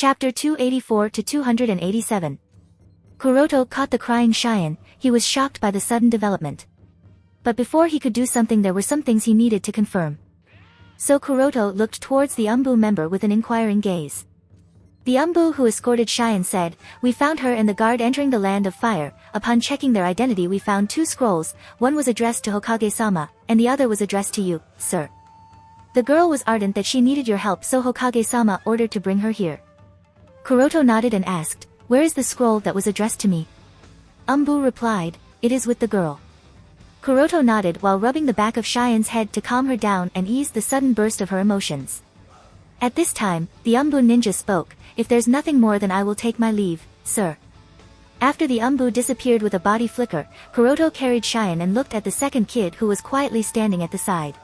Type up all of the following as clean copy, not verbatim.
Chapter 284 to 287. Kuroto caught the crying Cheyenne. He was shocked by the sudden development. But before he could do something, there were some things he needed to confirm. So Kuroto looked towards the Umbu member with an inquiring gaze. The Umbu who escorted Cheyenne said, "We found her and the guard entering the land of fire. Upon checking their identity, we found 2 scrolls. One was addressed to Hokage-sama, and the other was addressed to you, sir. The girl was ardent that she needed your help, so Hokage-sama ordered to bring her here." Kuroto nodded and asked, "Where is the scroll that was addressed to me?" Umbu replied, "It is with the girl." Kuroto nodded while rubbing the back of Cheyenne's head to calm her down and ease the sudden burst of her emotions. At this time, the Umbu ninja spoke, "If there's nothing more, then I will take my leave, sir." After the Umbu disappeared with a body flicker, Kuroto carried Cheyenne and looked at the second kid who was quietly standing at the side.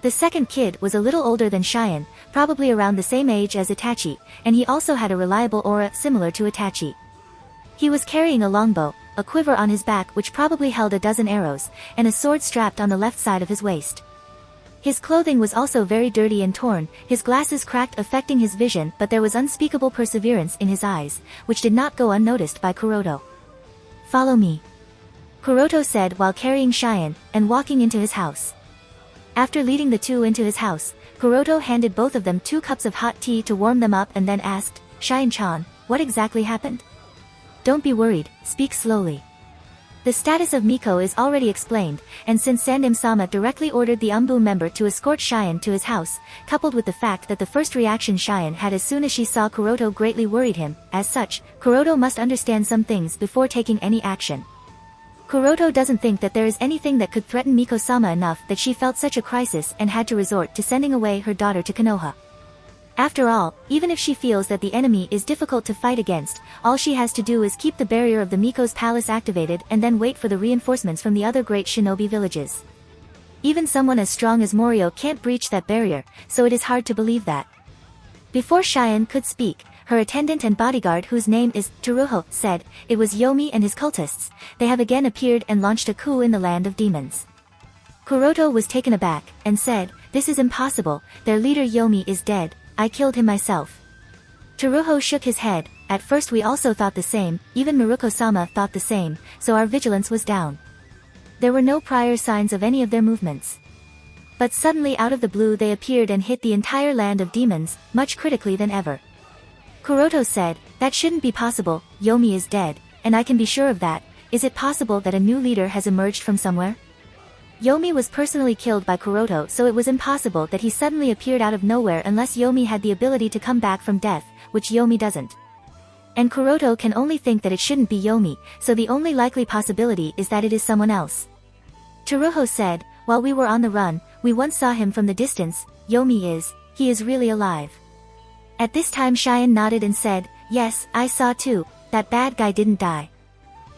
The second kid was a little older than Cheyenne, probably around the same age as Itachi, and he also had a reliable aura similar to Itachi. He was carrying a longbow, a quiver on his back which probably held a dozen arrows, and a sword strapped on the left side of his waist. His clothing was also very dirty and torn, his glasses cracked affecting his vision, but there was unspeakable perseverance in his eyes, which did not go unnoticed by Kuroto. "Follow me," Kuroto said while carrying Cheyenne, and walking into his house. After leading the two into his house, Kuroto handed both of them 2 cups of hot tea to warm them up and then asked, "Cheyenne-chan, what exactly happened? Don't be worried, speak slowly." The status of Miko is already explained, and since Sandim-sama directly ordered the Umbu member to escort Cheyenne to his house, coupled with the fact that the first reaction Cheyenne had as soon as she saw Kuroto greatly worried him, as such, Kuroto must understand some things before taking any action. Kuroto doesn't think that there is anything that could threaten Miko-sama enough that she felt such a crisis and had to resort to sending away her daughter to Konoha. After all, even if she feels that the enemy is difficult to fight against, all she has to do is keep the barrier of the Miko's palace activated and then wait for the reinforcements from the other great shinobi villages. Even someone as strong as Morio can't breach that barrier, so it is hard to believe that. Before Cheyenne could speak, her attendant and bodyguard, whose name is Teruho, said, "It was Yomi and his cultists. They have again appeared and launched a coup in the land of demons." Kuroto was taken aback, and said, "This is impossible, their leader Yomi is dead. I killed him myself." Teruho shook his head. "At first we also thought the same, even Miruko-sama thought the same, so our vigilance was down. There were no prior signs of any of their movements. But suddenly out of the blue they appeared and hit the entire land of demons, much critically than ever." Kuroto said, "That shouldn't be possible, Yomi is dead, and I can be sure of that. Is it possible that a new leader has emerged from somewhere?" Yomi was personally killed by Kuroto, so it was impossible that he suddenly appeared out of nowhere unless Yomi had the ability to come back from death, which Yomi doesn't. And Kuroto can only think that it shouldn't be Yomi, so the only likely possibility is that it is someone else. Teruho said, "While we were on the run, we once saw him from the distance. He is really alive." At this time Cheyenne nodded and said, "Yes, I saw too, that bad guy didn't die.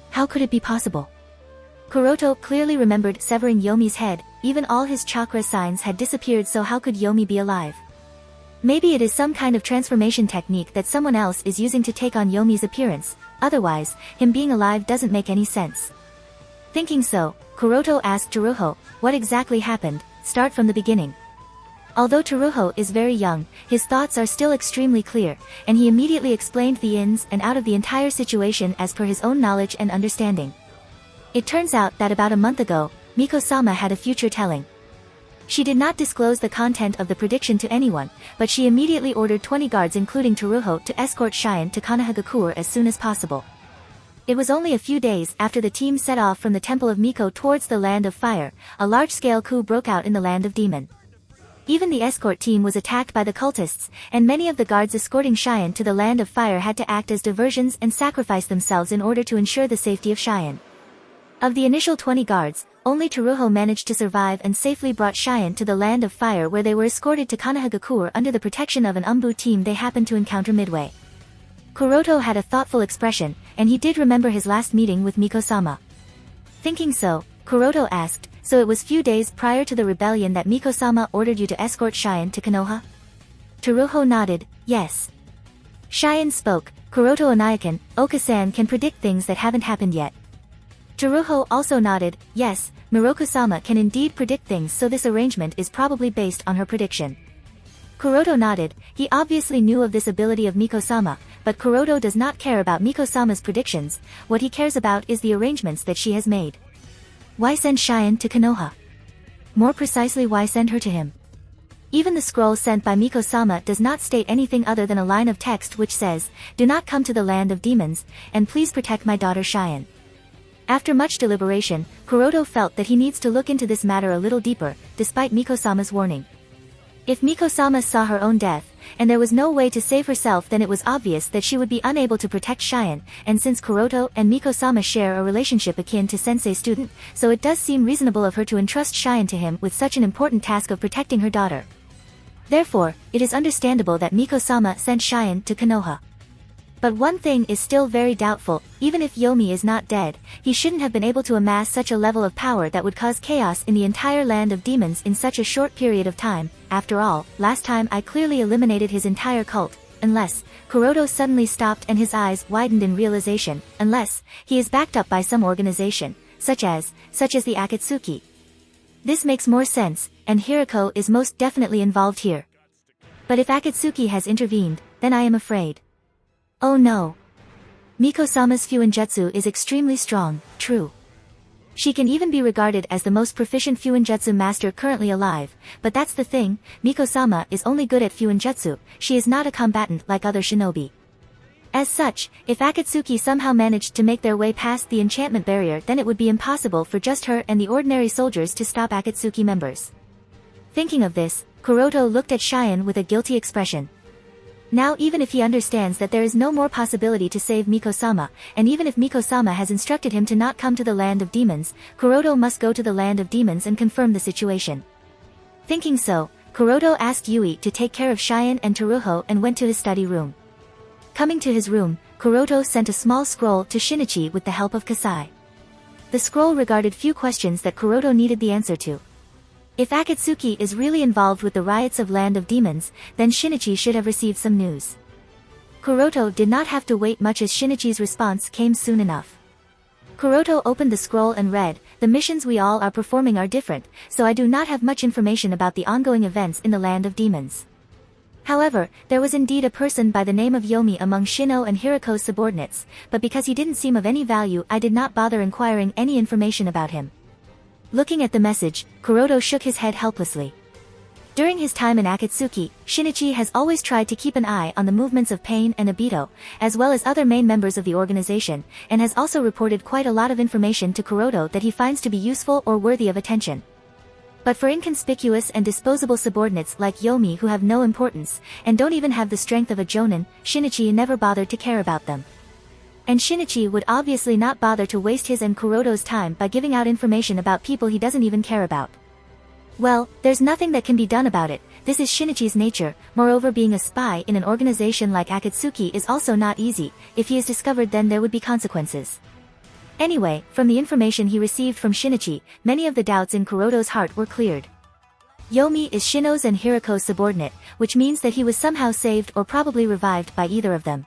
How could it be possible?" Kuroto clearly remembered severing Yomi's head, even all his chakra signs had disappeared, so how could Yomi be alive? Maybe it is some kind of transformation technique that someone else is using to take on Yomi's appearance, otherwise, him being alive doesn't make any sense. Thinking so, Kuroto asked Teruho, "What exactly happened? Start from the beginning." Although Teruho is very young, his thoughts are still extremely clear, and he immediately explained the ins and outs of the entire situation as per his own knowledge and understanding. It turns out that about a month ago, Miko-sama had a future telling. She did not disclose the content of the prediction to anyone, but she immediately ordered 20 guards including Teruho to escort Cheyenne to Konohagakure as soon as possible. It was only a few days after the team set off from the temple of Miko towards the land of fire, a large-scale coup broke out in the land of demon. Even the escort team was attacked by the cultists, and many of the guards escorting Cheyenne to the land of fire had to act as diversions and sacrifice themselves in order to ensure the safety of Cheyenne. Of the initial 20 guards, only Teruho managed to survive and safely brought Cheyenne to the land of fire, where they were escorted to Konohagakure under the protection of an Umbu team they happened to encounter midway. Kuroto had a thoughtful expression, and he did remember his last meeting with Miko-sama. Thinking so, Kuroto asked, "So it was few days prior to the rebellion that Miko-sama ordered you to escort Cheyenne to Konoha?" Teruho nodded, "Yes." Cheyenne spoke, "Kuroto Onaikan, Oka-san can predict things that haven't happened yet." Teruho also nodded, "Yes, Miroku-sama can indeed predict things, so this arrangement is probably based on her prediction." Kuroto nodded. He obviously knew of this ability of Miko-sama, but Kuroto does not care about Miko-sama's predictions. What he cares about is the arrangements that she has made. Why send Cheyenne to Konoha? More precisely, why send her to him? Even the scroll sent by Miko-sama does not state anything other than a line of text which says, "Do not come to the land of demons, and please protect my daughter Cheyenne." After much deliberation, Kuroto felt that he needs to look into this matter a little deeper, despite Miko-sama's warning. If Miko-sama saw her own death, and there was no way to save herself, then it was obvious that she would be unable to protect Cheyenne, and since Kuroto and Miko-sama share a relationship akin to sensei-student, so it does seem reasonable of her to entrust Cheyenne to him with such an important task of protecting her daughter. Therefore, it is understandable that Miko-sama sent Cheyenne to Konoha. But one thing is still very doubtful. Even if Yomi is not dead, he shouldn't have been able to amass such a level of power that would cause chaos in the entire land of demons in such a short period of time. After all, last time I clearly eliminated his entire cult. Unless, Kuroto suddenly stopped and his eyes widened in realization, unless, he is backed up by some organization, such as the Akatsuki. This makes more sense, and Hirako is most definitely involved here. But if Akatsuki has intervened, then I am afraid. Oh no. Miko-sama's Fuinjutsu is extremely strong, true. She can even be regarded as the most proficient Fuinjutsu master currently alive, but that's the thing, Miko-sama is only good at Fuinjutsu, she is not a combatant like other shinobi. As such, if Akatsuki somehow managed to make their way past the enchantment barrier, then it would be impossible for just her and the ordinary soldiers to stop Akatsuki members. Thinking of this, Kuroto looked at Cheyenne with a guilty expression. Now even if he understands that there is no more possibility to save Miko-sama, and even if Miko-sama has instructed him to not come to the land of demons, Kuroto must go to the land of demons and confirm the situation. Thinking so, Kuroto asked Yui to take care of Cheyenne and Teruho and went to his study room. Coming to his room, Kuroto sent a small scroll to Shinichi with the help of Kasai. The scroll regarded few questions that Kuroto needed the answer to. If Akatsuki is really involved with the riots of Land of Demons, then Shinichi should have received some news. Kuroto did not have to wait much as Shinichi's response came soon enough. Kuroto opened the scroll and read, "The missions we all are performing are different, so I do not have much information about the ongoing events in the Land of Demons." However, there was indeed a person by the name of Yomi among Shino and Hirako's subordinates, but because he didn't seem of any value I did not bother inquiring any information about him. Looking at the message, Kuroto shook his head helplessly. During his time in Akatsuki, Shinichi has always tried to keep an eye on the movements of Pain and Obito, as well as other main members of the organization, and has also reported quite a lot of information to Kuroto that he finds to be useful or worthy of attention. But for inconspicuous and disposable subordinates like Yomi who have no importance, and don't even have the strength of a jonin, Shinichi never bothered to care about them. And Shinichi would obviously not bother to waste his and Kuroto's time by giving out information about people he doesn't even care about. Well, there's nothing that can be done about it, this is Shinichi's nature. Moreover, being a spy in an organization like Akatsuki is also not easy. If he is discovered, then there would be consequences. Anyway, from the information he received from Shinichi, many of the doubts in Kuroto's heart were cleared. Yomi is Shino's and Hirako's subordinate, which means that he was somehow saved or probably revived by either of them.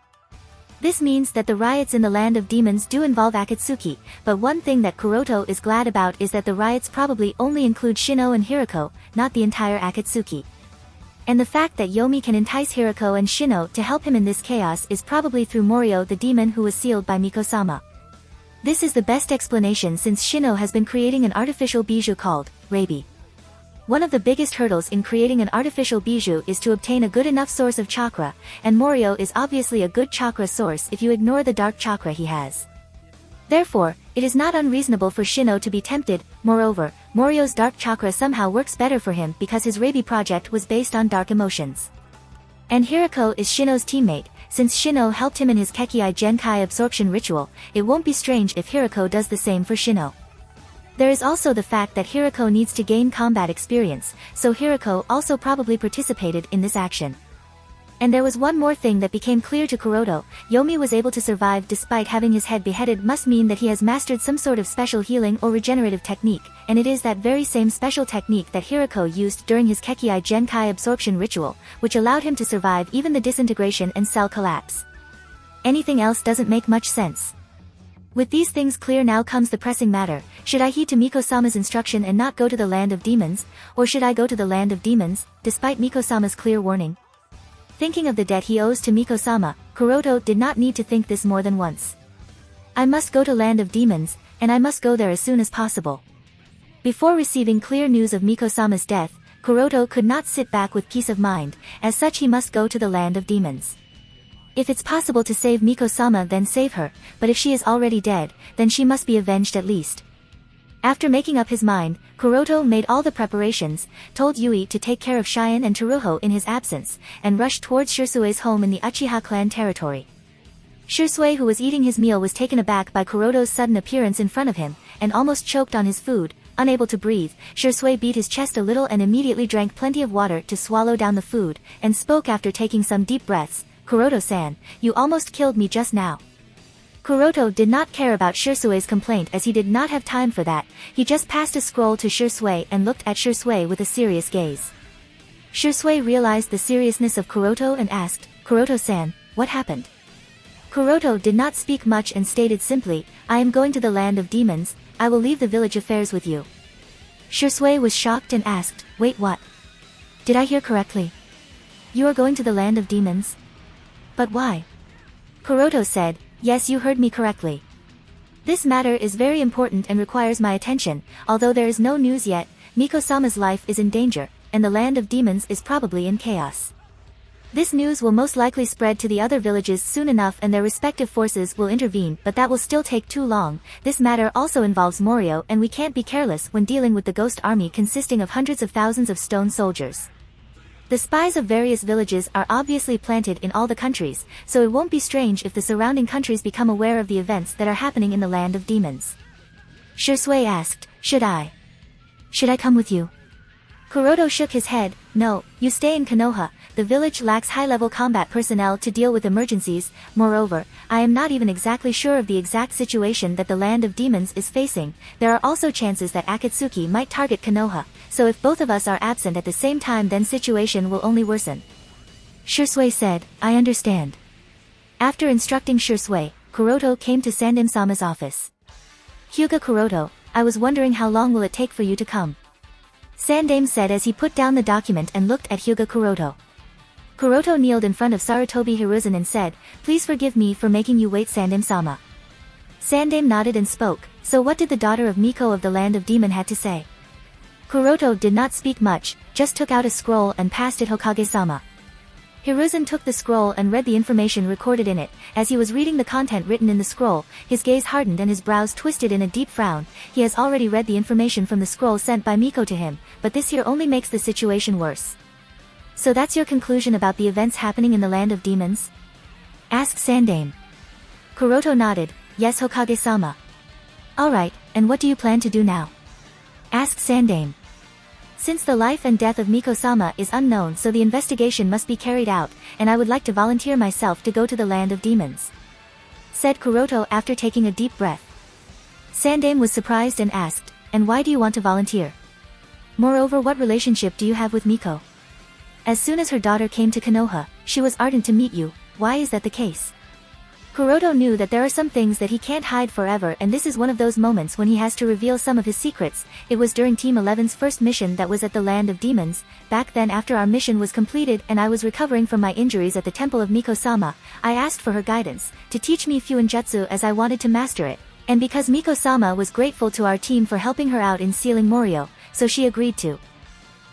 This means that the riots in the Land of Demons do involve Akatsuki, but one thing that Kuroto is glad about is that the riots probably only include Shino and Hirako, not the entire Akatsuki. And the fact that Yomi can entice Hirako and Shino to help him in this chaos is probably through Morio, the demon who was sealed by Miko-sama. This is the best explanation since Shino has been creating an artificial bijou called Reibi. One of the biggest hurdles in creating an artificial bijou is to obtain a good enough source of chakra, and Morio is obviously a good chakra source if you ignore the dark chakra he has. Therefore, it is not unreasonable for Shino to be tempted. Moreover, Morio's dark chakra somehow works better for him because his Reibi project was based on dark emotions. And Hirako is Shino's teammate. Since Shino helped him in his Kekkai Genkai absorption ritual, it won't be strange if Hirako does the same for Shino. There is also the fact that Hirako needs to gain combat experience, so Hirako also probably participated in this action. And there was one more thing that became clear to Kuroto. Yomi was able to survive despite having his head beheaded must mean that he has mastered some sort of special healing or regenerative technique, and it is that very same special technique that Hirako used during his Kekkai Genkai absorption ritual, which allowed him to survive even the disintegration and cell collapse. Anything else doesn't make much sense. With these things clear, now comes the pressing matter. Should I heed to Miko-sama's instruction and not go to the land of demons, or should I go to the land of demons, despite Miko-sama's clear warning? Thinking of the debt he owes to Miko-sama, Kuroto did not need to think this more than once. I must go to land of demons, and I must go there as soon as possible. Before receiving clear news of Miko-sama's death, Kuroto could not sit back with peace of mind, as such he must go to the land of demons. If it's possible to save Miko-sama, then save her, but if she is already dead, then she must be avenged at least. After making up his mind, Kuroto made all the preparations, told Yui to take care of Cheyenne and Teruho in his absence, and rushed towards Shirsue's home in the Uchiha clan territory. Shirsue, who was eating his meal, was taken aback by Kuroto's sudden appearance in front of him, and almost choked on his food. Unable to breathe, Shirsue beat his chest a little and immediately drank plenty of water to swallow down the food, and spoke after taking some deep breaths. Kuroto-san, you almost killed me just now. Kuroto did not care about Shirsue's complaint, as he did not have time for that. He just passed a scroll to Shirsue and looked at Shirsue with a serious gaze. Shirsue realized the seriousness of Kuroto and asked, Kuroto-san, what happened? Kuroto did not speak much and stated simply, I am going to the land of demons, I will leave the village affairs with you. Shirsue was shocked and asked, wait, what? Did I hear correctly? You are going to the land of demons? But why? Kuroto said, yes, you heard me correctly. This matter is very important and requires my attention. Although there is no news yet, Miko-sama's life is in danger, and the land of demons is probably in chaos. This news will most likely spread to the other villages soon enough, and their respective forces will intervene, but that will still take too long. This matter also involves Morio, and we can't be careless when dealing with the ghost army consisting of hundreds of thousands of stone soldiers. The spies of various villages are obviously planted in all the countries, so it won't be strange if the surrounding countries become aware of the events that are happening in the land of demons. Shirsue asked, Should I come with you? Kuroto shook his head, no, you stay in Konoha. The village lacks high-level combat personnel to deal with emergencies. Moreover, I am not even exactly sure of the exact situation that the land of demons is facing. There are also chances that Akatsuki might target Konoha, so if both of us are absent at the same time, then situation will only worsen. Shirsue said, I understand. After instructing Shirsue, Kuroto came to Sandem-sama's office. Hyuga Kuroto, I was wondering how long will it take for you to come? Sandem said as he put down the document and looked at Hyuga Kuroto. Kuroto kneeled in front of Sarutobi Hiruzen and said, Please forgive me for making you wait, Sandem-sama. Sandem nodded and spoke, so what did the daughter of Miko of the land of demon had to say? Kuroto did not speak much, just took out a scroll and passed it Hokage-sama. Hiruzen took the scroll and read the information recorded in it. As he was reading the content written in the scroll, his gaze hardened and his brows twisted in a deep frown. He has already read the information from the scroll sent by Miko to him, but this here only makes the situation worse. So that's your conclusion about the events happening in the land of demons? Asked Sandem. Kuroto nodded, yes, Hokage-sama. Alright, and what do you plan to do now? Asked Sandem. Since the life and death of Miko-sama is unknown, so the investigation must be carried out, and I would like to volunteer myself to go to the land of demons. Said Kuroto after taking a deep breath. Sandem was surprised and asked, and why do you want to volunteer? Moreover, what relationship do you have with Miko? As soon as her daughter came to Konoha, she was ardent to meet you. Why is that the case? Kuroto knew that there are some things that he can't hide forever, and this is one of those moments when he has to reveal some of his secrets. It was during Team 11's first mission that was at the land of demons. Back then, after our mission was completed and I was recovering from my injuries at the temple of Miko-sama, I asked for her guidance, to teach me Fuinjutsu as I wanted to master it. And because Miko-sama was grateful to our team for helping her out in sealing Morio, so she agreed to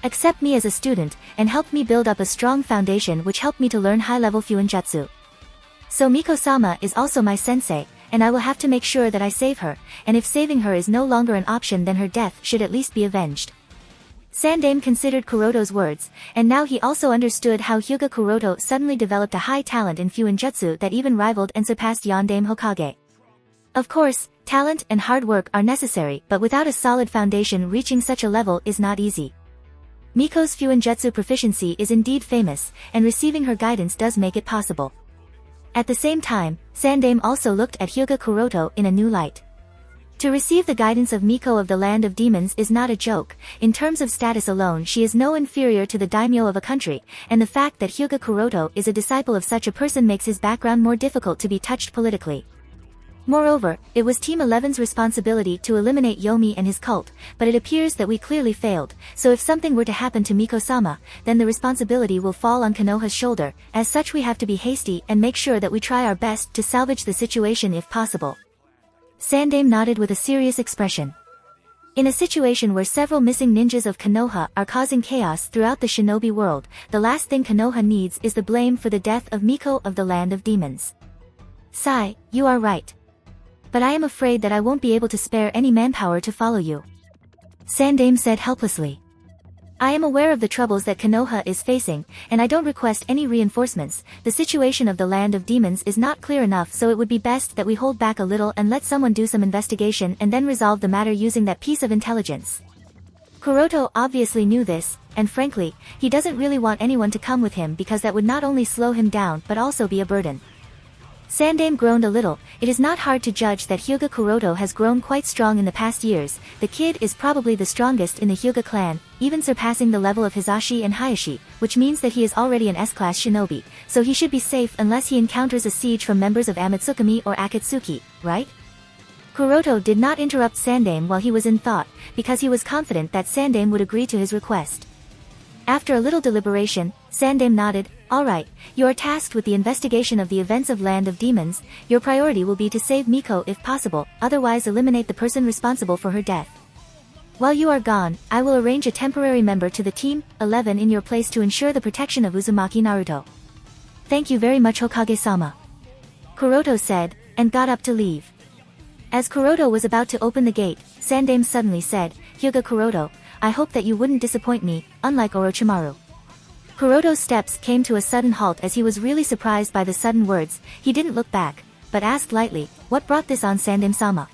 accept me as a student, and helped me build up a strong foundation which helped me to learn high-level Fuinjutsu. So Miko-sama is also my sensei, and I will have to make sure that I save her, and if saving her is no longer an option, then her death should at least be avenged. Sandem considered Kuroto's words, and now he also understood how Hyuga Kuroto suddenly developed a high talent in Fuinjutsu that even rivaled and surpassed Yondaime Hokage. Of course, talent and hard work are necessary, but without a solid foundation, reaching such a level is not easy. Miko's Fuinjutsu proficiency is indeed famous, and receiving her guidance does make it possible. At the same time, Sandem also looked at Hyuga Kuroto in a new light. To receive the guidance of Miko of the land of demons is not a joke. In terms of status alone, she is no inferior to the daimyo of a country, and the fact that Hyuga Kuroto is a disciple of such a person makes his background more difficult to be touched politically. Moreover, it was Team 11's responsibility to eliminate Yomi and his cult, but it appears that we clearly failed, so if something were to happen to Miko-sama, then the responsibility will fall on Konoha's shoulder. As such, we have to be hasty and make sure that we try our best to salvage the situation if possible. Sandame nodded with a serious expression. In a situation where several missing ninjas of Konoha are causing chaos throughout the shinobi world, the last thing Konoha needs is the blame for the death of Miko of the Land of Demons. Sai, you are right. But I am afraid that I won't be able to spare any manpower to follow you. Sandame said helplessly. I am aware of the troubles that Konoha is facing, and I don't request any reinforcements. The situation of the Land of Demons is not clear enough, so it would be best that we hold back a little and let someone do some investigation and then resolve the matter using that piece of intelligence. Kuroto obviously knew this, and frankly, he doesn't really want anyone to come with him because that would not only slow him down but also be a burden. Sandame groaned a little. It is not hard to judge that Hyuga Kuroto has grown quite strong in the past years. The kid is probably the strongest in the Hyuga clan, even surpassing the level of Hizashi and Hayashi, which means that he is already an S-class shinobi, so he should be safe unless he encounters a siege from members of Amatsukami or Akatsuki, right? Kuroto did not interrupt Sandame while he was in thought, because he was confident that Sandame would agree to his request. After a little deliberation, Sandame nodded. All right, you are tasked with the investigation of the events of Land of Demons. Your priority will be to save Miko if possible, otherwise eliminate the person responsible for her death. While you are gone, I will arrange a temporary member to the Team 11 in your place to ensure the protection of Uzumaki Naruto. Thank you very much, Hokage-sama. Kuroto said, and got up to leave. As Kuroto was about to open the gate, Sandame suddenly said, Hyuga Kuroto, I hope that you wouldn't disappoint me, unlike Orochimaru. Kuroto's steps came to a sudden halt as he was really surprised by the sudden words. He didn't look back, but asked lightly, what brought this on Sandame-sama?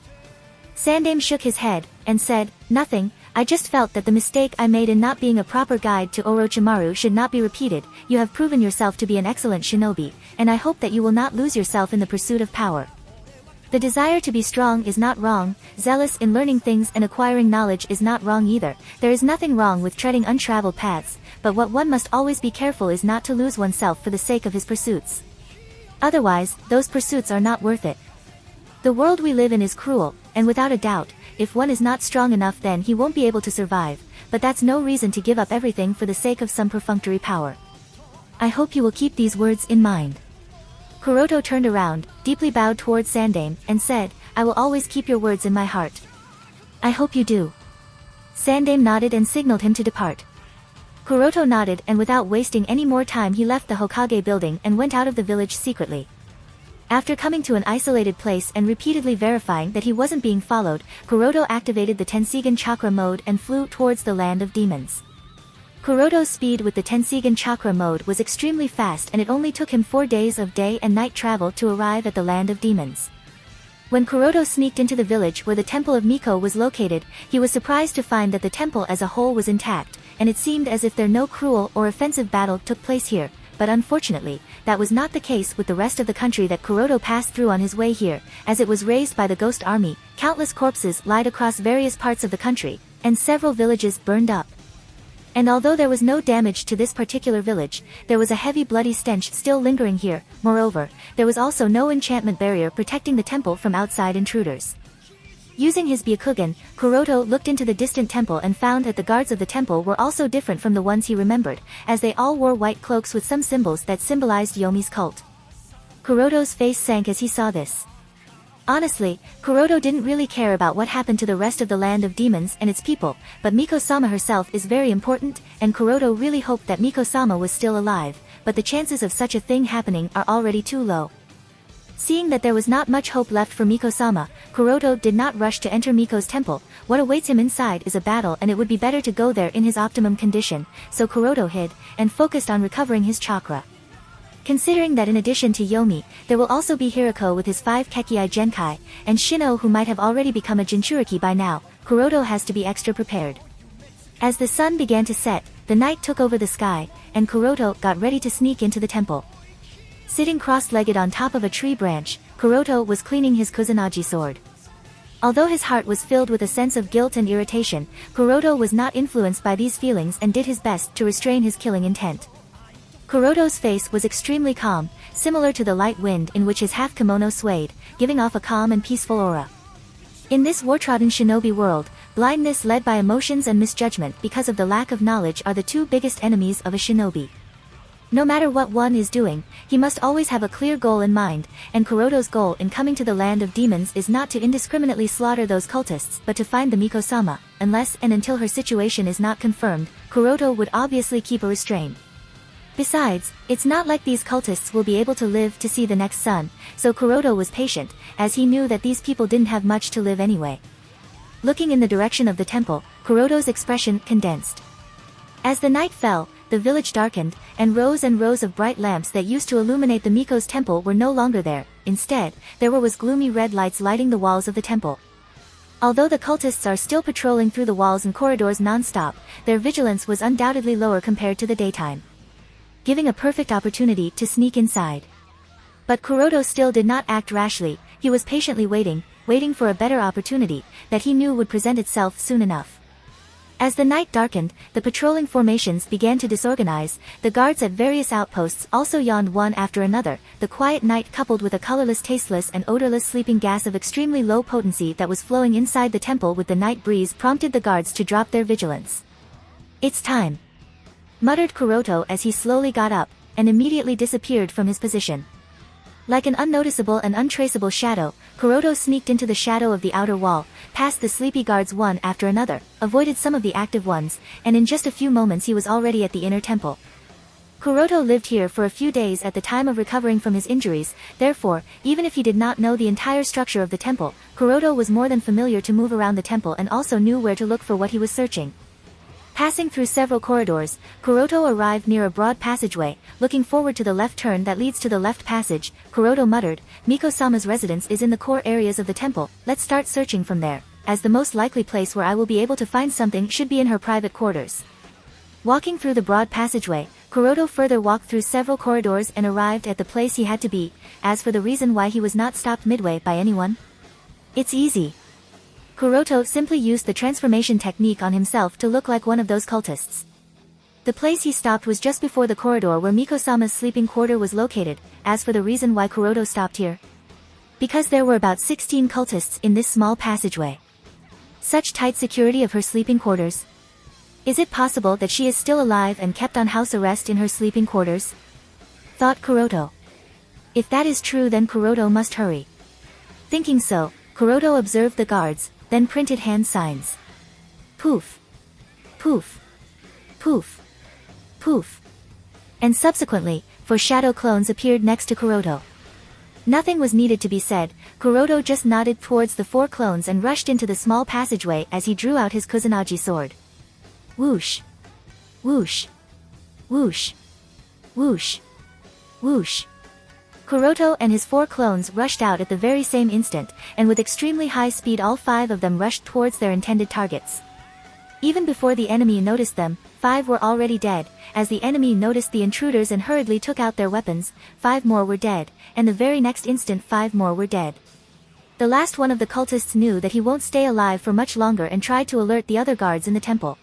Sandame shook his head, and said, nothing, I just felt that the mistake I made in not being a proper guide to Orochimaru should not be repeated. You have proven yourself to be an excellent shinobi, and I hope that you will not lose yourself in the pursuit of power. The desire to be strong is not wrong, zealous in learning things and acquiring knowledge is not wrong either. There is nothing wrong with treading untraveled paths, but what one must always be careful is not to lose oneself for the sake of his pursuits. Otherwise, those pursuits are not worth it. The world we live in is cruel, and without a doubt, if one is not strong enough then he won't be able to survive, but that's no reason to give up everything for the sake of some perfunctory power. I hope you will keep these words in mind. Kuroto turned around, deeply bowed towards Sandame, and said, I will always keep your words in my heart. I hope you do. Sandame nodded and signaled him to depart. Kuroto nodded and without wasting any more time he left the Hokage building and went out of the village secretly. After coming to an isolated place and repeatedly verifying that he wasn't being followed, Kuroto activated the Tenseigan chakra mode and flew towards the Land of Demons. Kuroto's speed with the Tenseigan chakra mode was extremely fast and it only took him 4 days of day and night travel to arrive at the Land of Demons. When Kuroto sneaked into the village where the temple of Miko was located, he was surprised to find that the temple as a whole was intact, and it seemed as if no cruel or offensive battle took place here, but unfortunately, that was not the case with the rest of the country that Kuroto passed through on his way here, as it was razed by the ghost army. Countless corpses lied across various parts of the country, and several villages burned up. And although there was no damage to this particular village, there was a heavy bloody stench still lingering here. Moreover, there was also no enchantment barrier protecting the temple from outside intruders. Using his Byakugan, Kuroto looked into the distant temple and found that the guards of the temple were also different from the ones he remembered, as they all wore white cloaks with some symbols that symbolized Yomi's cult. Kuroto's face sank as he saw this. Honestly, Kuroto didn't really care about what happened to the rest of the Land of Demons and its people, but Miko-sama herself is very important, and Kuroto really hoped that Miko-sama was still alive, but the chances of such a thing happening are already too low. Seeing that there was not much hope left for Miko-sama, Kuroto did not rush to enter Miko's temple. What awaits him inside is a battle and it would be better to go there in his optimum condition, so Kuroto hid, and focused on recovering his chakra. Considering that in addition to Yomi, there will also be Hirako with his 5 Kekii Genkai, and Shino who might have already become a Jinchuriki by now, Kuroto has to be extra prepared. As the sun began to set, the night took over the sky, and Kuroto got ready to sneak into the temple. Sitting cross-legged on top of a tree branch, Kuroto was cleaning his Kusanagi sword. Although his heart was filled with a sense of guilt and irritation, Kuroto was not influenced by these feelings and did his best to restrain his killing intent. Kuroto's face was extremely calm, similar to the light wind in which his half-kimono swayed, giving off a calm and peaceful aura. In this war-trodden shinobi world, blindness led by emotions and misjudgment because of the lack of knowledge are the two biggest enemies of a shinobi. No matter what one is doing, he must always have a clear goal in mind, and Kuroto's goal in coming to the land of demons is not to indiscriminately slaughter those cultists but to find the Miko-sama. Unless and until her situation is not confirmed, Kuroto would obviously keep a restraint. Besides, it's not like these cultists will be able to live to see the next sun, so Kuroto was patient, as he knew that these people didn't have much to live anyway. Looking in the direction of the temple, Kuroto's expression condensed. As the night fell, the village darkened, and rows of bright lamps that used to illuminate the Miko's temple were no longer there. Instead, there was gloomy red lights lighting the walls of the temple. Although the cultists are still patrolling through the walls and corridors non-stop, their vigilance was undoubtedly lower compared to the daytime, giving a perfect opportunity to sneak inside. But Kuroto still did not act rashly. He was patiently waiting for a better opportunity that he knew would present itself soon enough. As the night darkened, the patrolling formations began to disorganize. The guards at various outposts also yawned one after another. The quiet night coupled with a colorless, tasteless and odorless sleeping gas of extremely low potency that was flowing inside the temple with the night breeze prompted the guards to drop their vigilance. "It's time," muttered Kuroto as he slowly got up, and immediately disappeared from his position. Like an unnoticeable and untraceable shadow, Kuroto sneaked into the shadow of the outer wall, passed the sleepy guards one after another, avoided some of the active ones, and in just a few moments he was already at the inner temple. Kuroto lived here for a few days at the time of recovering from his injuries, therefore, even if he did not know the entire structure of the temple, Kuroto was more than familiar to move around the temple and also knew where to look for what he was searching. Passing through several corridors, Kuroto arrived near a broad passageway. Looking forward to the left turn that leads to the left passage, Kuroto muttered, "Miko-sama's residence is in the core areas of the temple. Let's start searching from there, as the most likely place where I will be able to find something should be in her private quarters." Walking through the broad passageway, Kuroto further walked through several corridors and arrived at the place he had to be. As for the reason why he was not stopped midway by anyone, it's easy. Kuroto simply used the transformation technique on himself to look like one of those cultists. The place he stopped was just before the corridor where Miko-sama's sleeping quarter was located. As for the reason why Kuroto stopped here, because there were about 16 cultists in this small passageway. Such tight security of her sleeping quarters. Is it possible that she is still alive and kept on house arrest in her sleeping quarters? Thought Kuroto. If that is true, then Kuroto must hurry. Thinking so, Kuroto observed the guards, then printed hand signs. Poof. Poof. Poof. Poof. And subsequently, 4 shadow clones appeared next to Kuroto. Nothing was needed to be said. Kuroto just nodded towards the 4 clones and rushed into the small passageway as he drew out his Kusanagi sword. Whoosh. Whoosh. Whoosh. Whoosh. Whoosh. Kuroto and his 4 clones rushed out at the very same instant, and with extremely high speed all 5 of them rushed towards their intended targets. Even before the enemy noticed them, 5 were already dead. As the enemy noticed the intruders and hurriedly took out their weapons, 5 more were dead, and the very next instant 5 more were dead. The last one of the cultists knew that he won't stay alive for much longer and tried to alert the other guards in the temple.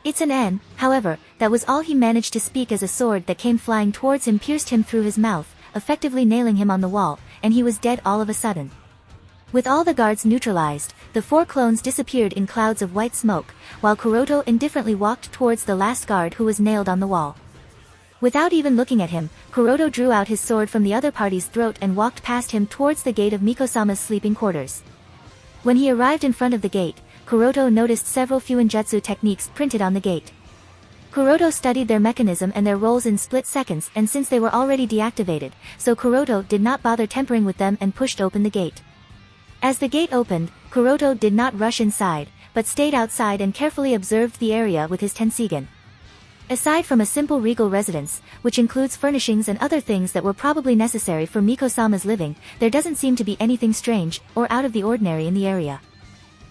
"It's an N," however, that was all he managed to speak as a sword that came flying towards him pierced him through his mouth, effectively nailing him on the wall, and he was dead all of a sudden. With all the guards neutralized, the 4 clones disappeared in clouds of white smoke, while Kuroto indifferently walked towards the last guard who was nailed on the wall. Without even looking at him, Kuroto drew out his sword from the other party's throat and walked past him towards the gate of Miko-sama's sleeping quarters. When he arrived in front of the gate, Kuroto noticed several fuinjutsu techniques printed on the gate. Kuroto studied their mechanism and their roles in split seconds, and since they were already deactivated, so Kuroto did not bother tempering with them and pushed open the gate. As the gate opened, Kuroto did not rush inside, but stayed outside and carefully observed the area with his Tenseigan. Aside from a simple regal residence, which includes furnishings and other things that were probably necessary for Miko-sama's living, there doesn't seem to be anything strange or out of the ordinary in the area.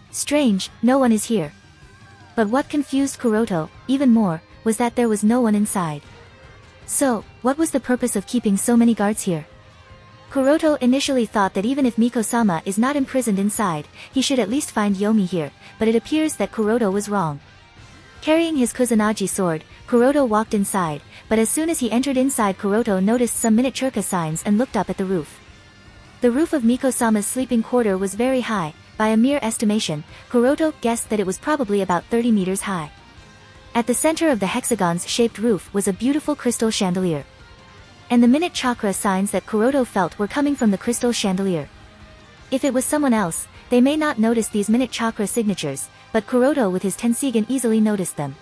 Strange, no one is here. But what confused Kuroto, even more, was that there was no one inside. So, what was the purpose of keeping so many guards here? Kuroto initially thought that even if Miko-sama is not imprisoned inside, he should at least find Yomi here, but it appears that Kuroto was wrong. Carrying his Kusanagi sword, Kuroto walked inside, but as soon as he entered inside, Kuroto noticed some miniature signs and looked up at the roof. The roof of Miko-sama's sleeping quarter was very high. By a mere estimation, Kuroto guessed that it was probably about 30 meters high. At the center of the hexagon's-shaped roof was a beautiful crystal chandelier. And the minute chakra signs that Kuroto felt were coming from the crystal chandelier. If it was someone else, they may not notice these minute chakra signatures, but Kuroto with his Tenseigan easily noticed them.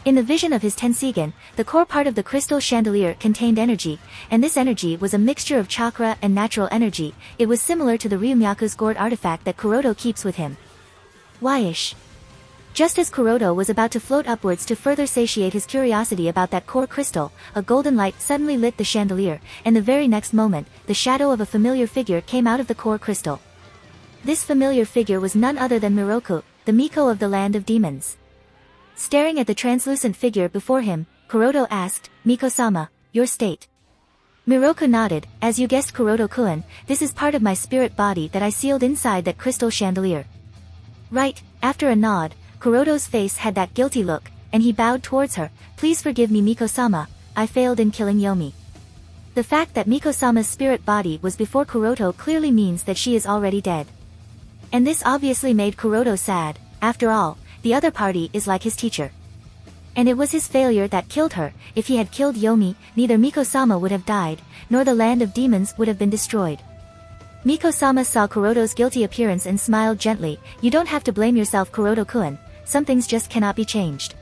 In the vision of his Tenseigan, the core part of the crystal chandelier contained energy, and this energy was a mixture of chakra and natural energy. It was similar to the Ryumyaku's gourd artifact that Kuroto keeps with him. Whyish! Just as Kuroto was about to float upwards to further satiate his curiosity about that core crystal, a golden light suddenly lit the chandelier, and the very next moment, the shadow of a familiar figure came out of the core crystal. This familiar figure was none other than Miroku, the Miko of the Land of Demons. Staring at the translucent figure before him, Kuroto asked, "Miko-sama, your state?" Miroku nodded. "As you guessed, Kuroto-kun, this is part of my spirit body that I sealed inside that crystal chandelier." "Right." After a nod, Kuroto's face had that guilty look, and he bowed towards her. "Please forgive me, Miko-sama, I failed in killing Yomi." The fact that Miko-sama's spirit body was before Kuroto clearly means that she is already dead. And this obviously made Kuroto sad. After all, the other party is like his teacher. And it was his failure that killed her. If he had killed Yomi, neither Miko-sama would have died, nor the Land of Demons would have been destroyed. Miko-sama saw Kuroto's guilty appearance and smiled gently. "You don't have to blame yourself, Kuroto-kun. Some things just cannot be changed."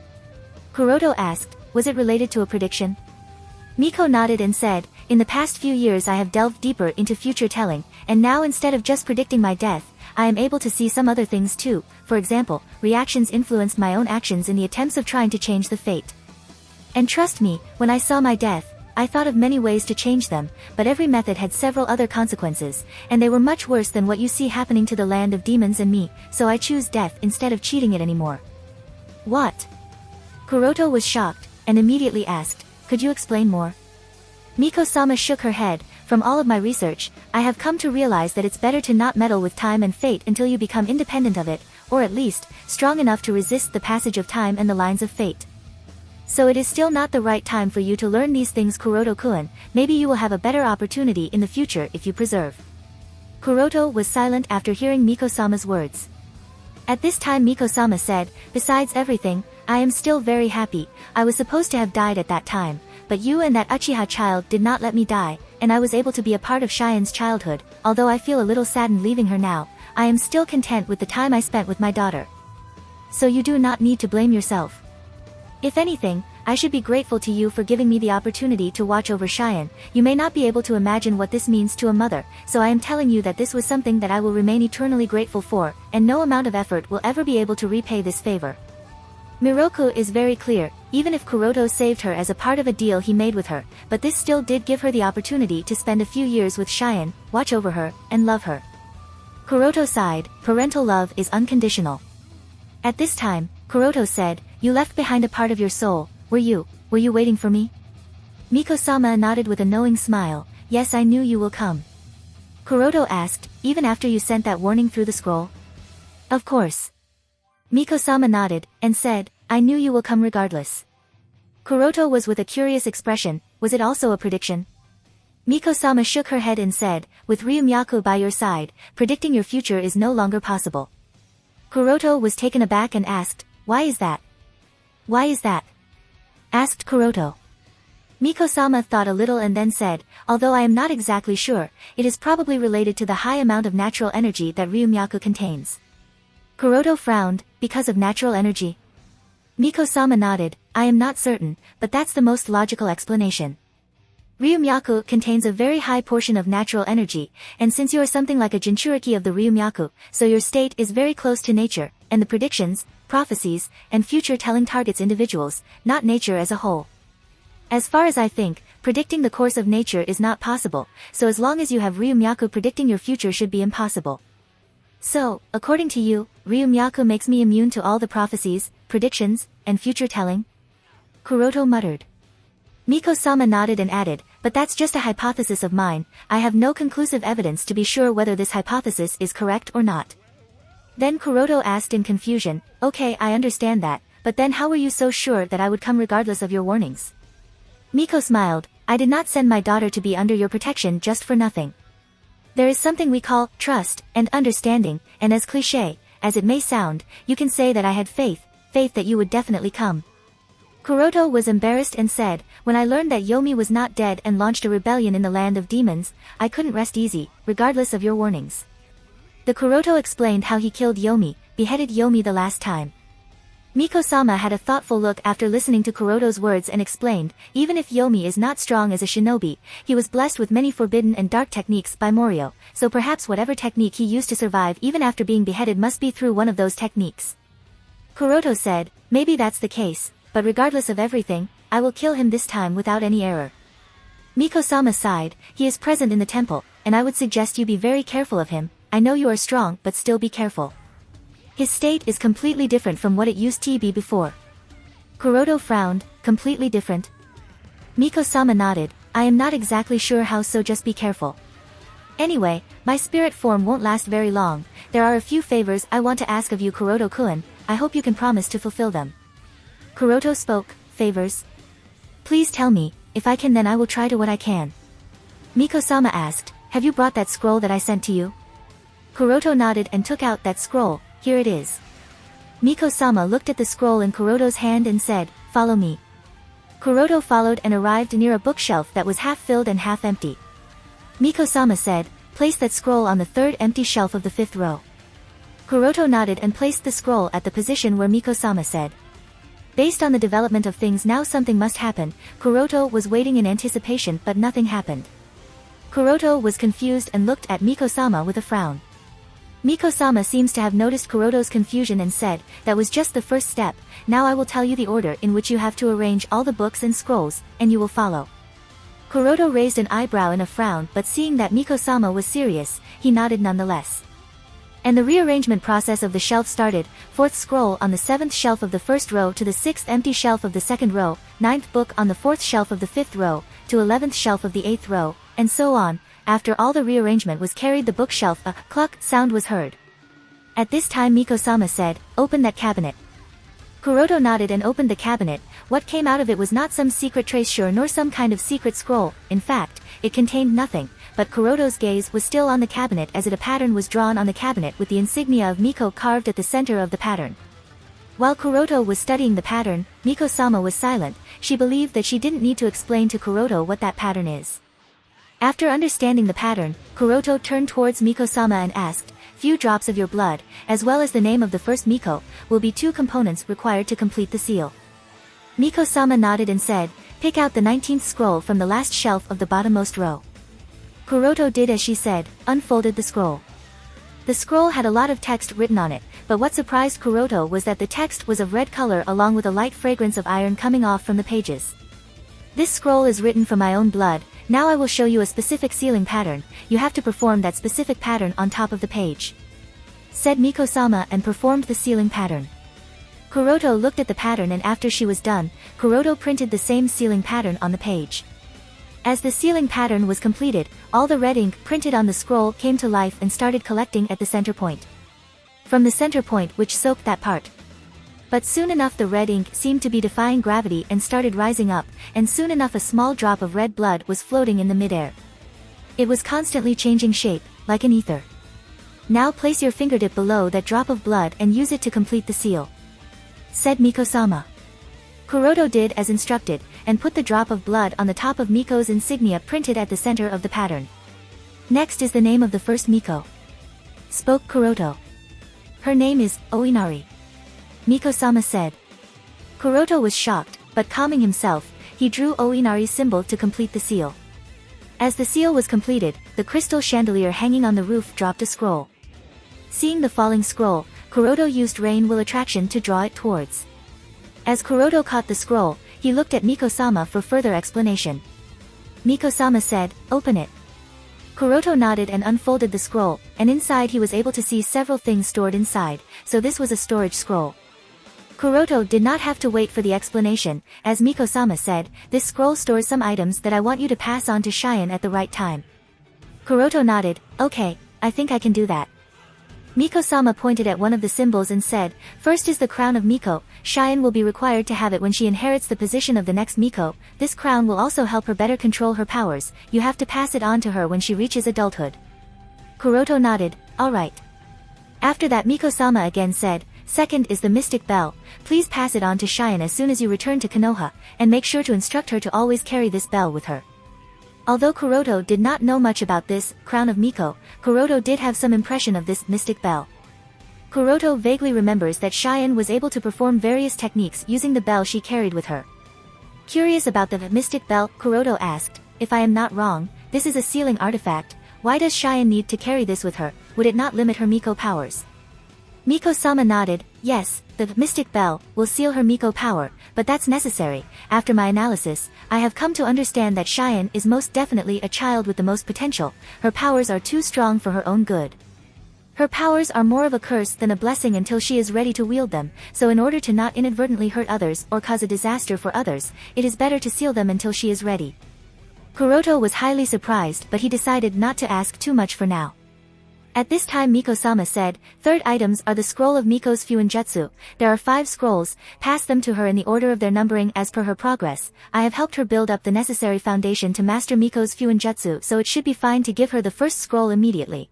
Kuroto asked, "Was it related to a prediction?" Miko nodded and said, "In the past few years I have delved deeper into future telling, and now instead of just predicting my death, I am able to see some other things too. For example, reactions influenced my own actions in the attempts of trying to change the fate. And trust me, when I saw my death, I thought of many ways to change them, but every method had several other consequences, and they were much worse than what you see happening to the Land of Demons and me, so I choose death instead of cheating it anymore." "What?" Kuroto was shocked, and immediately asked, "Could you explain more?" Miko-sama shook her head. "From all of my research, I have come to realize that it's better to not meddle with time and fate until you become independent of it, or at least, strong enough to resist the passage of time and the lines of fate. So it is still not the right time for you to learn these things, Kuroto-kun. Maybe you will have a better opportunity in the future if you persevere." Kuroto was silent after hearing Miko-sama's words. At this time Miko-sama said, "Besides everything, I am still very happy. I was supposed to have died at that time, but you and that Uchiha child did not let me die, and I was able to be a part of Cheyenne's childhood. Although I feel a little saddened leaving her now, I am still content with the time I spent with my daughter. So you do not need to blame yourself. If anything, I should be grateful to you for giving me the opportunity to watch over Cheyenne. You may not be able to imagine what this means to a mother, so I am telling you that this was something that I will remain eternally grateful for, and no amount of effort will ever be able to repay this favor." Miroku is very clear, even if Kuroto saved her as a part of a deal he made with her, but this still did give her the opportunity to spend a few years with Cheyenne, watch over her, and love her. Kuroto sighed. Parental love is unconditional. At this time, Kuroto said, "You left behind a part of your soul. Were you waiting for me?" Miko-sama nodded with a knowing smile. "Yes, I knew you will come." Kuroto asked, "Even after you sent that warning through the scroll?" "Of course." Miko-sama nodded, and said, "I knew you will come regardless." Kuroto was with a curious expression. Was it also a prediction? Miko-sama shook her head and said, "With Ryumyaku by your side, predicting your future is no longer possible." Kuroto was taken aback and asked, "Why is that?" "Why is that?" asked Kuroto. Miko-sama thought a little and then said, "Although I am not exactly sure, it is probably related to the high amount of natural energy that Ryumyaku contains." Kuroto frowned. "Because of natural energy?" Miko-sama nodded. "I am not certain, but that's the most logical explanation. Ryumyaku contains a very high portion of natural energy, and since you are something like a Jinchuriki of the Ryumyaku, so your state is very close to nature, and the predictions, prophecies, and future telling targets individuals, not nature as a whole. As far as I think, predicting the course of nature is not possible, so as long as you have Ryumyaku, predicting your future should be impossible. So, according to you, Ryumyaku makes me immune to all the prophecies, predictions, and future telling?" Kuroto muttered. Miko-sama nodded and added, "But that's just a hypothesis of mine. I have no conclusive evidence to be sure whether this hypothesis is correct or not." Then Kuroto asked in confusion, "Okay, I understand that, but then how were you so sure that I would come regardless of your warnings? Miko smiled, I did not send my daughter to be under your protection just for nothing. There is something we call trust and understanding, and as cliché as it may sound, you can say that I had faith that you would definitely come. Kuroto was embarrassed and said, when I learned that Yomi was not dead and launched a rebellion in the land of demons, I couldn't rest easy, regardless of your warnings. The Kuroto explained how he killed Yomi, beheaded Yomi the last time. Miko-sama had a thoughtful look after listening to Kuroto's words and explained, even if Yomi is not strong as a shinobi, he was blessed with many forbidden and dark techniques by Morio, so perhaps whatever technique he used to survive even after being beheaded must be through one of those techniques. Kuroto said, maybe that's the case, but regardless of everything, I will kill him this time without any error. Miko-sama sighed, he is present in the temple, and I would suggest you be very careful of him. I know you are strong but still be careful. His state is completely different from what it used to be before. Kuroto frowned, completely different? Miko-sama nodded, I am not exactly sure how, so just be careful. Anyway, my spirit form won't last very long. There are a few favors I want to ask of you, Kuroto-kun. I hope you can promise to fulfill them. Kuroto spoke, favors? Please tell me, if I can then I will try to what I can. Miko-sama asked, have you brought that scroll that I sent to you? Kuroto nodded and took out that scroll, here it is. Miko-sama looked at the scroll in Kuroto's hand and said, follow me. Kuroto followed and arrived near a bookshelf that was half filled and half empty. Miko-sama said, place that scroll on the third empty shelf of the fifth row. Kuroto nodded and placed the scroll at the position where Miko-sama said. Based on the development of things now something must happen, Kuroto was waiting in anticipation but nothing happened. Kuroto was confused and looked at Miko-sama with a frown. Miko-sama seems to have noticed Kuroto's confusion and said, that was just the first step, now I will tell you the order in which you have to arrange all the books and scrolls, and you will follow. Kuroto raised an eyebrow in a frown but seeing that Miko-sama was serious, he nodded nonetheless. And the rearrangement process of the shelf started, 4th scroll on the 7th shelf of the first row to the 6th empty shelf of the second row, 9th book on the 4th shelf of the 5th row, to 11th shelf of the 8th row, and so on. After all the rearrangement was carried the bookshelf, a cluck sound was heard. At this time Miko-sama said, open that cabinet. Kuroto nodded and opened the cabinet. What came out of it was not some secret treasure nor some kind of secret scroll, in fact, it contained nothing. But Kuroto's gaze was still on the cabinet as a pattern was drawn on the cabinet with the insignia of Miko carved at the center of the pattern. While Kuroto was studying the pattern, Miko-sama was silent. She believed that she didn't need to explain to Kuroto what that pattern is. After understanding the pattern, Kuroto turned towards Miko-sama and asked, few drops of your blood, as well as the name of the first Miko, will be 2 components required to complete the seal. Miko-sama nodded and said, pick out the 19th scroll from the last shelf of the bottommost row. Kuroto did as she said, unfolded the scroll. The scroll had a lot of text written on it, but what surprised Kuroto was that the text was of red color along with a light fragrance of iron coming off from the pages. This scroll is written from my own blood. Now I will show you a specific sealing pattern. You have to perform that specific pattern on top of the page. Said Miko-sama and performed the sealing pattern. Kuroto looked at the pattern and after she was done, Kuroto printed the same sealing pattern on the page. As the sealing pattern was completed, all the red ink printed on the scroll came to life and started collecting at the center point. From the center point which soaked that part. But soon enough the red ink seemed to be defying gravity and started rising up, and soon enough a small drop of red blood was floating in the midair. It was constantly changing shape, like an ether. Now place your fingertip below that drop of blood and use it to complete the seal. Said Miko-sama. Kuroto did as instructed, and put the drop of blood on the top of Miko's insignia printed at the center of the pattern. Next is the name of the first Miko. Spoke Kuroto. Her name is Oinari. Miko-sama said. Kuroto was shocked, but calming himself, he drew Oinari's symbol to complete the seal. As the seal was completed, the crystal chandelier hanging on the roof dropped a scroll. Seeing the falling scroll, Kuroto used rain will attraction to draw it towards. As Kuroto caught the scroll, he looked at Miko-sama for further explanation. Miko-sama said, open it. Kuroto nodded and unfolded the scroll, and inside he was able to see several things stored inside, so this was a storage scroll. Kuroto did not have to wait for the explanation, as Miko-sama said, this scroll stores some items that I want you to pass on to Cheyenne at the right time. Kuroto nodded, okay, I think I can do that. Miko-sama pointed at one of the symbols and said, "First is the crown of Miko. Cheyenne will be required to have it when she inherits the position of the next Miko. This crown will also help her better control her powers. You have to pass it on to her when she reaches adulthood." Kuroto nodded, "Alright." After that, Miko-sama again said, "Second is the Mystic Bell. Please pass it on to Cheyenne as soon as you return to Konoha, and make sure to instruct her to always carry this bell with her." Although Kuroto did not know much about this crown of Miko, Kuroto did have some impression of this mystic bell. Kuroto vaguely remembers that Cheyenne was able to perform various techniques using the bell she carried with her. Curious about the mystic bell, Kuroto asked, "If I am not wrong, this is a sealing artifact. Why does Cheyenne need to carry this with her? Would it not limit her Miko powers?" Miko-sama nodded, "Yes, the mystic bell will seal her Miko power, but that's necessary. After my analysis, I have come to understand that Cheyenne is most definitely a child with the most potential. Her powers are too strong for her own good. Her powers are more of a curse than a blessing until she is ready to wield them, so in order to not inadvertently hurt others or cause a disaster for others, it is better to seal them until she is ready." Kuroto was highly surprised, but he decided not to ask too much for now. At this time, Miko-sama said, "Third items are the scroll of Miko's Fuinjutsu. There are 5 scrolls, pass them to her in the order of their numbering as per her progress. I have helped her build up the necessary foundation to master Miko's Fuinjutsu, so it should be fine to give her the first scroll immediately.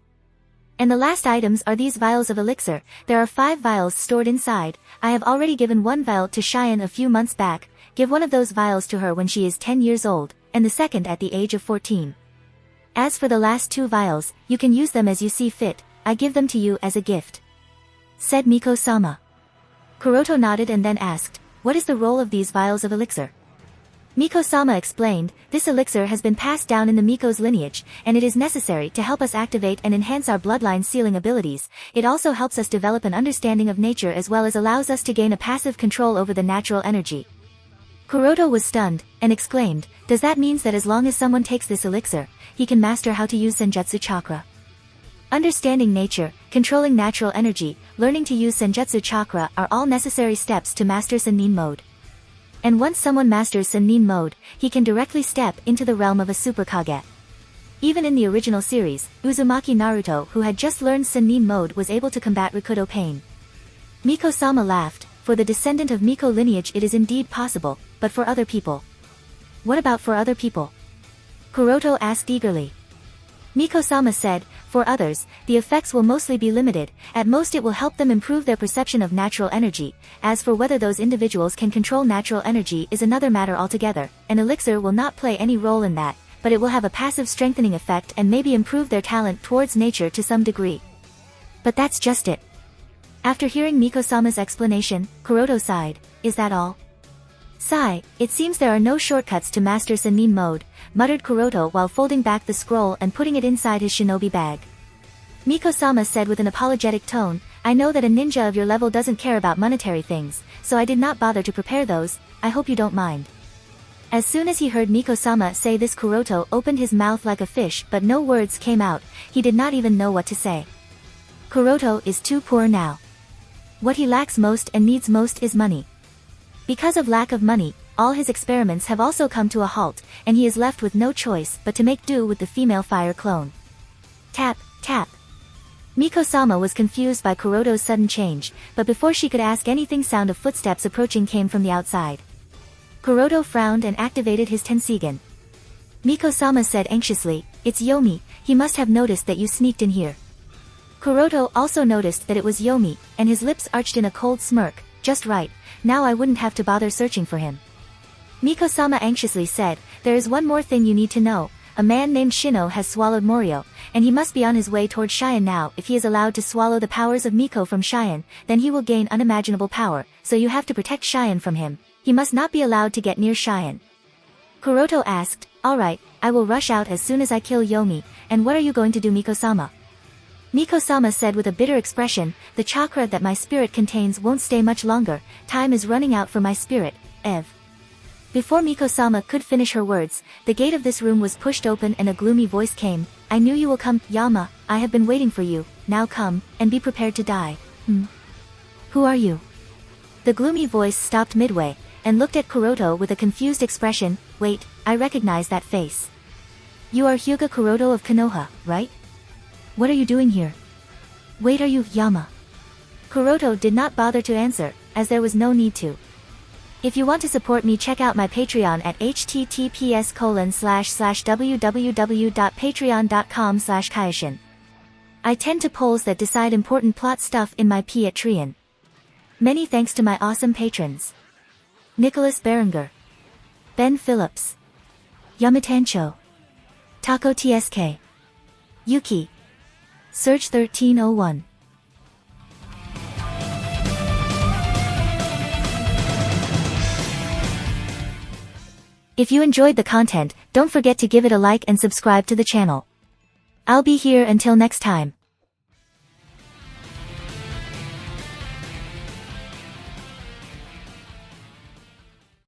And the last items are these vials of elixir. There are 5 vials stored inside. I have already given 1 vial to Cheyenne a few months back. Give one of those vials to her when she is 10 years old, and the second at the age of 14. As for the last 2 vials, you can use them as you see fit. I give them to you as a gift," said Miko-sama. Kuroto nodded and then asked, "What is the role of these vials of elixir?" Miko-sama explained, "This elixir has been passed down in the Miko's lineage, and it is necessary to help us activate and enhance our bloodline sealing abilities. It also helps us develop an understanding of nature as well as allows us to gain a passive control over the natural energy." Kuroto was stunned, and exclaimed, "Does that mean that as long as someone takes this elixir, he can master how to use Senjutsu chakra?" Understanding nature, controlling natural energy, learning to use Senjutsu chakra are all necessary steps to master Sennin mode. And once someone masters Sennin mode, he can directly step into the realm of a Super Kage. Even in the original series, Uzumaki Naruto, who had just learned Sennin mode, was able to combat Rikudo pain. Miko-sama laughed. "For the descendant of Miko lineage it is indeed possible, but for other people?" "What about for other people?" Kuroto asked eagerly. Miko-sama said, "For others, the effects will mostly be limited. At most it will help them improve their perception of natural energy. As for whether those individuals can control natural energy is another matter altogether. An elixir will not play any role in that, but it will have a passive strengthening effect and maybe improve their talent towards nature to some degree. But that's just it." After hearing Miko-sama's explanation, Kuroto sighed. "Is that all?" "Sigh, it seems there are no shortcuts to master Sennin mode," muttered Kuroto while folding back the scroll and putting it inside his shinobi bag. Miko-sama said with an apologetic tone, "I know that a ninja of your level doesn't care about monetary things, so I did not bother to prepare those. I hope you don't mind." As soon as he heard Miko-sama say this, Kuroto opened his mouth like a fish, but no words came out. He did not even know what to say. Kuroto is too poor now. What he lacks most and needs most is money. Because of lack of money, all his experiments have also come to a halt, and he is left with no choice but to make do with the female fire clone. Tap, tap. Miko-sama was confused by Kuroto's sudden change, but before she could ask anything, sound of footsteps approaching came from the outside. Kuroto frowned and activated his Tenseigan. Miko-sama said anxiously, "It's Yomi, he must have noticed that you sneaked in here." Kuroto also noticed that it was Yomi, and his lips arched in a cold smirk. "Just right, now I wouldn't have to bother searching for him." Miko-sama anxiously said, "There is one more thing you need to know. A man named Shino has swallowed Morio, and he must be on his way toward Cheyenne now. If he is allowed to swallow the powers of Miko from Cheyenne, then he will gain unimaginable power, so you have to protect Cheyenne from him. He must not be allowed to get near Cheyenne." Kuroto asked, "Alright, I will rush out as soon as I kill Yomi, and what are you going to do, Miko-sama?" Miko-sama said with a bitter expression, "The chakra that my spirit contains won't stay much longer. Time is running out for my spirit, Ev." Before Miko-sama could finish her words, the gate of this room was pushed open and a gloomy voice came. "I knew you will come, Yama. I have been waiting for you. Now come, and be prepared to die." "Who are you?" The gloomy voice stopped midway, and looked at Kuroto with a confused expression. "Wait, I recognize that face. You are Hyuga Kuroto of Konoha, right? What are you doing here?" Wait, are you Yama? Kuroto did not bother to answer, as there was no need to. If you want to support me, check out my Patreon at https://www.patreon.com/Kaioshin. I tend to polls that decide important plot stuff in my Patreon. Many thanks to my awesome patrons. Nicholas Berenger, Ben Phillips, Yamatancho, Taco TSK, Yuki, Surge 1301. If you enjoyed the content, don't forget to give it a like and subscribe to the channel. I'll be here until next time.